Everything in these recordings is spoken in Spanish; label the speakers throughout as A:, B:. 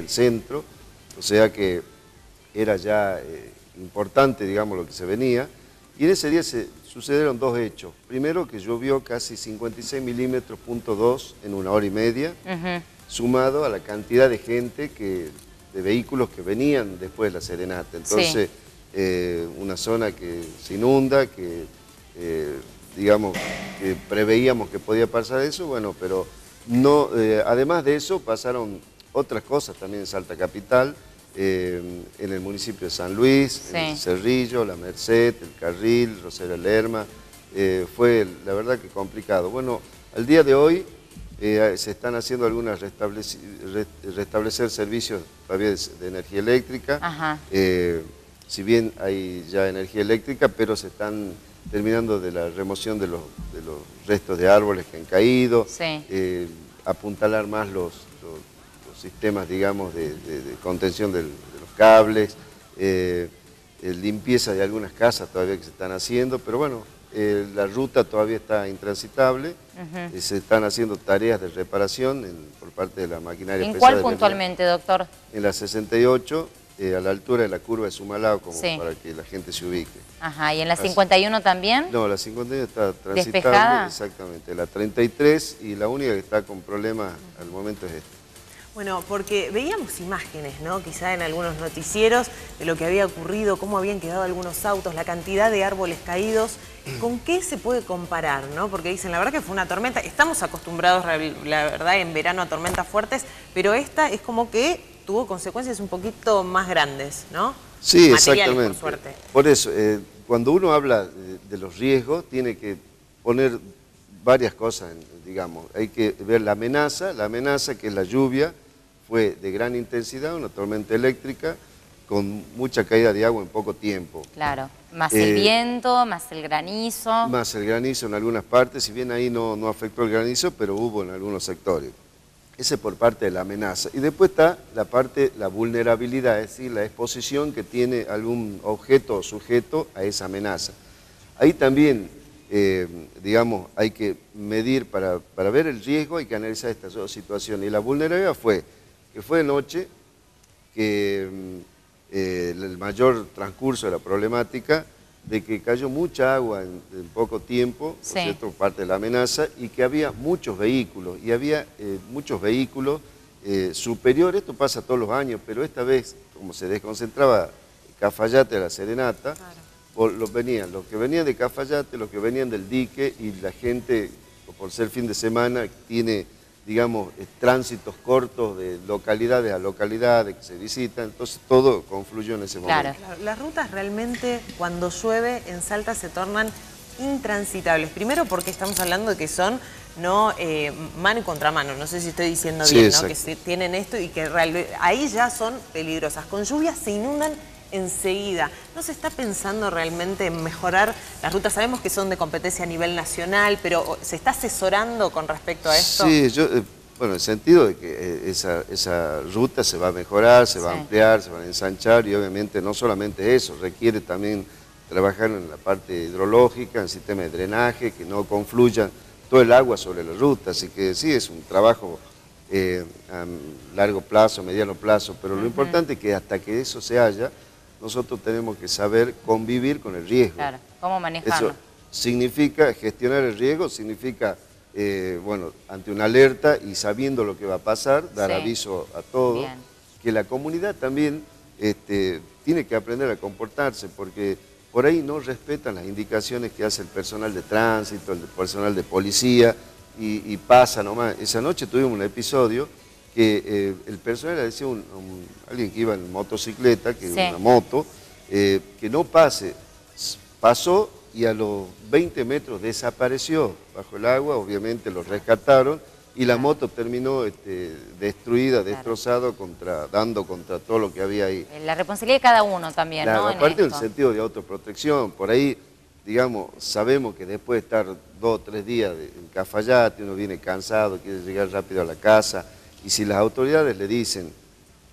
A: el centro, o sea que era ya importante, digamos, lo que se venía. Y en ese día sucedieron dos hechos. Primero, que llovió casi 56 milímetros, .2 en una hora y media, sumado a la cantidad de gente, de vehículos que venían después de la serenata. Entonces, una zona que se inunda, que digamos, que preveíamos que podía pasar eso, bueno, pero no, además de eso pasaron otras cosas también en Salta Capital, en el municipio de San Luis, en el Cerrillo, La Merced, El Carril, Rosario Lerma, fue la verdad que complicado. Bueno, al día de hoy se están haciendo algunas restablecer servicios todavía de energía eléctrica, si bien hay ya energía eléctrica, pero se están terminando de la remoción de los restos de árboles que han caído, apuntalar más los sistemas, digamos, de contención de los cables, limpieza de algunas casas todavía que se están haciendo, pero bueno, la ruta todavía está intransitable, se están haciendo tareas de reparación por parte de la maquinaria pesada.
B: ¿En cuál puntualmente, doctor? En
A: la 68, a la altura de la curva de Sumalao, como para que la gente se ubique.
B: Ajá, ¿y en la 51 también?
A: No, la 51 está transitable,
B: ¿despejada?
A: Exactamente. La 33 y la única que está con problemas al momento es esta.
C: Bueno, porque veíamos imágenes, ¿no? Quizá en algunos noticieros de lo que había ocurrido, cómo habían quedado algunos autos, la cantidad de árboles caídos. ¿Con qué se puede comparar, no? Porque dicen, la verdad que fue una tormenta. Estamos acostumbrados, la verdad, en verano a tormentas fuertes, pero esta es como que tuvo consecuencias un poquito más grandes, ¿no?
A: Sí,
C: materiales,
A: exactamente.
C: por suerte.
A: Por eso, cuando uno habla de los riesgos, tiene que poner varias cosas, digamos. Hay que ver la amenaza que es la lluvia, fue de gran intensidad, una tormenta eléctrica, con mucha caída de agua en poco tiempo.
B: Claro, más el viento, más el granizo.
A: Más el granizo en algunas partes, si bien ahí no afectó el granizo, pero hubo en algunos sectores. Ese por parte de la amenaza. Y después está la vulnerabilidad, es decir, la exposición que tiene algún objeto o sujeto a esa amenaza. Ahí también, digamos, hay que medir, para ver el riesgo, hay que analizar estas dos situaciones. Y la vulnerabilidad fue de noche, que el mayor transcurso de la problemática, de que cayó mucha agua en poco tiempo, ¿no es cierto?, parte de la amenaza, y que había muchos vehículos, y había muchos vehículos superiores. Esto pasa todos los años, pero esta vez, como se desconcentraba Cafayate a la serenata, los que venían de Cafayate, los que venían del dique, y la gente, por ser fin de semana, tiene, digamos, tránsitos cortos de localidades a localidades que se visitan, entonces todo confluyó en ese momento.
C: Las rutas realmente, cuando llueve en Salta, se tornan intransitables. Primero porque estamos hablando de que son mano y contramano, no sé si estoy diciendo bien, ¿no? Que tienen esto y que ahí ya son peligrosas. Con lluvia se inundan enseguida. ¿No se está pensando realmente en mejorar las rutas? Sabemos que son de competencia a nivel nacional, pero ¿se está asesorando con respecto a esto?
A: Sí, bueno, en el sentido de que esa ruta se va a mejorar, se va a ampliar, se va a ensanchar, y obviamente no solamente eso, requiere también trabajar en la parte hidrológica, en el sistema de drenaje, que no confluya todo el agua sobre la ruta. Así que sí, es un trabajo a largo plazo, mediano plazo, pero lo importante es que hasta que eso se haya, nosotros tenemos que saber convivir con el riesgo.
B: Claro, ¿cómo manejarlo?
A: Eso significa gestionar el riesgo, significa, bueno, ante una alerta y sabiendo lo que va a pasar, dar aviso a todos, que la comunidad también tiene que aprender a comportarse, porque por ahí no respetan las indicaciones que hace el personal de tránsito, el personal de policía, y pasa nomás. Esa noche tuvimos un episodio que el personal le decía a alguien que iba en motocicleta, que una moto, que no pase. Pasó y a los 20 metros desapareció bajo el agua, obviamente lo rescataron, y la moto terminó destruida, destrozada, dando contra todo lo que había ahí.
B: La responsabilidad de cada uno también, ¿no?
A: Aparte del sentido de autoprotección, por ahí, digamos, sabemos que después de estar 2 o 3 días en Cafayate, uno viene cansado, quiere llegar rápido a la casa, y si las autoridades le dicen,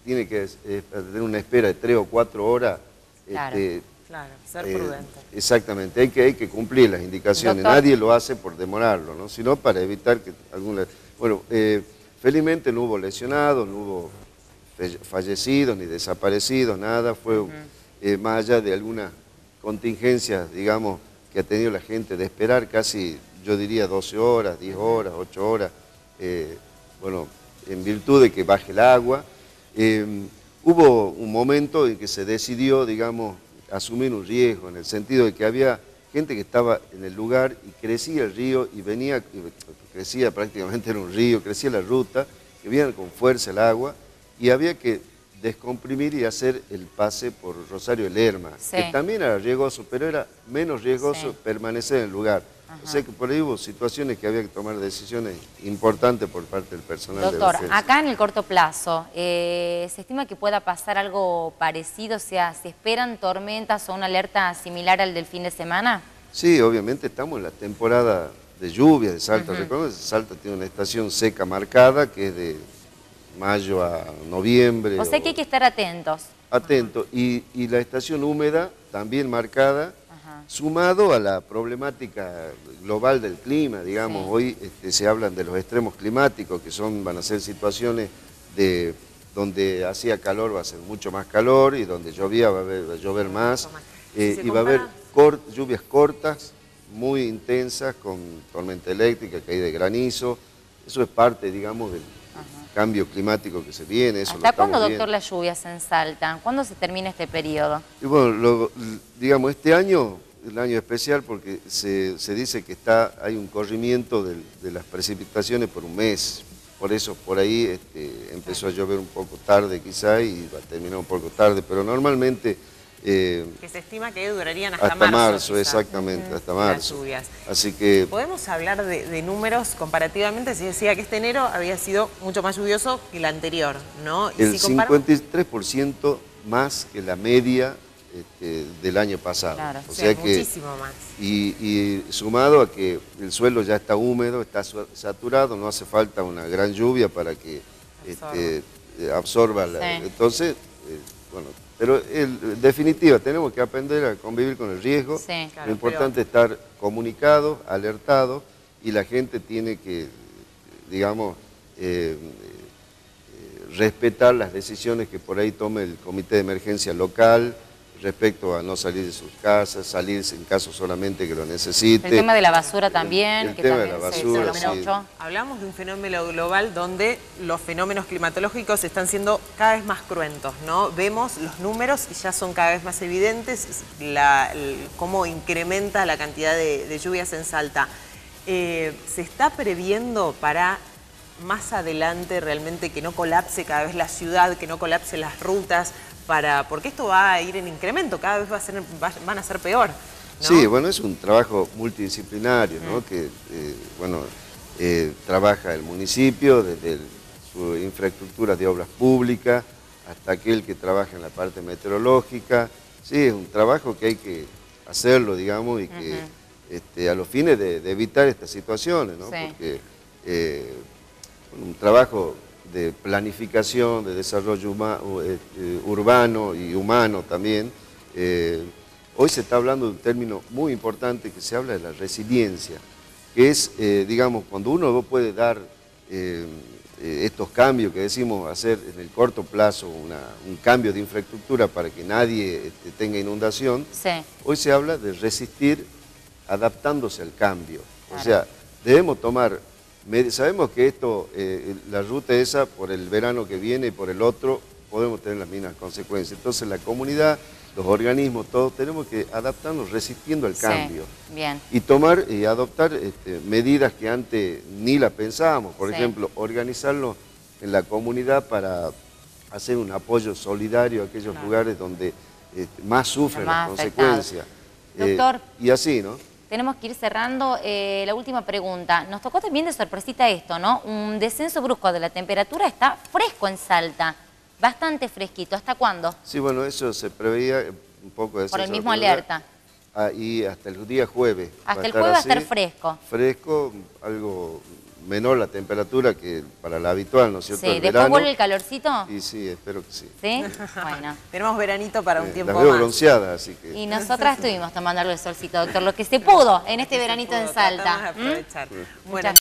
A: tiene que tener una espera de 3 o 4 horas,
C: ser prudente.
A: Exactamente, hay que cumplir las indicaciones.
B: Doctor.
A: Nadie lo hace por demorarlo, ¿no? Sino para evitar que alguna... Bueno, felizmente no hubo lesionados, no hubo fallecidos ni desaparecidos, nada, fue más allá de algunas contingencias, digamos, que ha tenido la gente de esperar casi, yo diría 12 horas, 10 horas, 8 horas, bueno, en virtud de que baje el agua. Hubo un momento en que se decidió, digamos, asumir un riesgo, en el sentido de que había gente que estaba en el lugar y crecía el río y venía, crecía prácticamente en un río, crecía la ruta, que venía con fuerza el agua y había que descomprimir y hacer el pase por Rosario de Lerma, que también era riesgoso, pero era menos riesgoso permanecer en el lugar. O sea que por ahí hubo situaciones que había que tomar decisiones importantes por parte del personal de emergencia.
B: Doctor, acá en el corto plazo, ¿se estima que pueda pasar algo parecido? O sea, ¿se esperan tormentas o una alerta similar al del fin de semana?
A: Sí, obviamente estamos en la temporada de lluvia de Salta. Recuerden que Salta tiene una estación seca marcada que es de mayo a noviembre.
B: O sea que hay que estar atentos.
A: Atentos. Y la estación húmeda también marcada, sumado a la problemática global del clima, digamos. Hoy se hablan de los extremos climáticos, que van a ser situaciones donde hacía calor va a ser mucho más calor y donde llovía va a llover más. Y va a haber lluvias cortas, muy intensas, con tormenta eléctrica, caída de granizo. Eso es parte, digamos, del cambio climático que se viene. Eso
B: ¿Hasta cuándo, doctor, las lluvias en Salta? ¿Cuándo se termina este periodo?
A: Y bueno, digamos, este año es un año especial porque se dice que hay un corrimiento de las precipitaciones por un mes. Por eso, por ahí empezó a llover un poco tarde quizá y va a terminar un poco tarde, pero normalmente...
C: que se estima que durarían hasta
A: marzo, exactamente, hasta marzo.
C: Las lluvias.
A: Así que...
C: ¿Podemos hablar de números comparativamente? Se decía que este enero había sido mucho más lluvioso que el anterior, ¿no?
A: Y el 53% más que la media del año pasado.
C: Claro,
A: o sea que,
C: muchísimo más.
A: Y sumado a que el suelo ya está húmedo, está saturado, no hace falta una gran lluvia para que absorba. Entonces, bueno... Pero en definitiva, tenemos que aprender a convivir con el riesgo.
C: Claro,
A: lo importante es estar comunicados, alertados, y la gente tiene que, digamos, respetar las decisiones que por ahí tome el comité de emergencia local respecto a no salir de sus casas, salirse en caso solamente que lo necesite.
B: El tema de la basura también.
A: El tema de la basura, sí.
C: Hablamos de un fenómeno global donde los fenómenos climatológicos están siendo cada vez más cruentos, ¿no? Vemos los números y ya son cada vez más evidentes cómo incrementa la cantidad de lluvias en Salta. ¿Se está previendo para más adelante realmente que no colapse cada vez la ciudad, que no colapsen las rutas? Porque esto va a ir en incremento, cada vez van a ser peor, ¿no?
A: Sí, bueno, es un trabajo multidisciplinario, ¿no? Que, trabaja el municipio desde su infraestructura de obras públicas hasta aquel que trabaja en la parte meteorológica. Sí, es un trabajo que hay que hacerlo, digamos, y que a los fines de evitar estas situaciones, ¿no? Porque un trabajo de planificación, de desarrollo urbano y humano también. Hoy se está hablando de un término muy importante que se habla de la resiliencia, que es, digamos, cuando uno puede dar estos cambios que decimos hacer en el corto plazo, un cambio de infraestructura para que nadie tenga inundación, hoy se habla de resistir adaptándose al cambio. O sea, debemos tomar... Sabemos que la ruta esa, por el verano que viene y por el otro, podemos tener las mismas consecuencias. Entonces la comunidad, los organismos, todos tenemos que adaptarnos resistiendo al cambio.
B: Bien.
A: Y tomar y adoptar medidas que antes ni las pensábamos. Por ejemplo, organizarnos en la comunidad para hacer un apoyo solidario a aquellos lugares donde más sufren las consecuencias.
B: Doctor.
A: Y así, ¿no?
B: Tenemos que ir cerrando. La última pregunta. Nos tocó también de sorpresita esto, ¿no? Un descenso brusco de la temperatura. Está fresco en Salta, bastante fresquito. ¿Hasta cuándo?
A: Sí, bueno, eso se preveía un poco de...
B: Por el mismo alerta.
A: Y hasta el día jueves.
B: Hasta el jueves va a estar fresco.
A: Fresco, algo menor la temperatura que para la habitual, ¿no es cierto?
B: Sí, ¿después vuelve el calorcito?
A: Y sí, espero que sí.
B: ¿Sí? Bueno.
C: Tenemos veranito para un tiempo
A: las veo
C: más.
A: bronceadas, así que...
B: Y nosotras estuvimos tomando el solcito, doctor, lo que se pudo en este veranito en Salta.
C: Aprovechar.
B: Muchas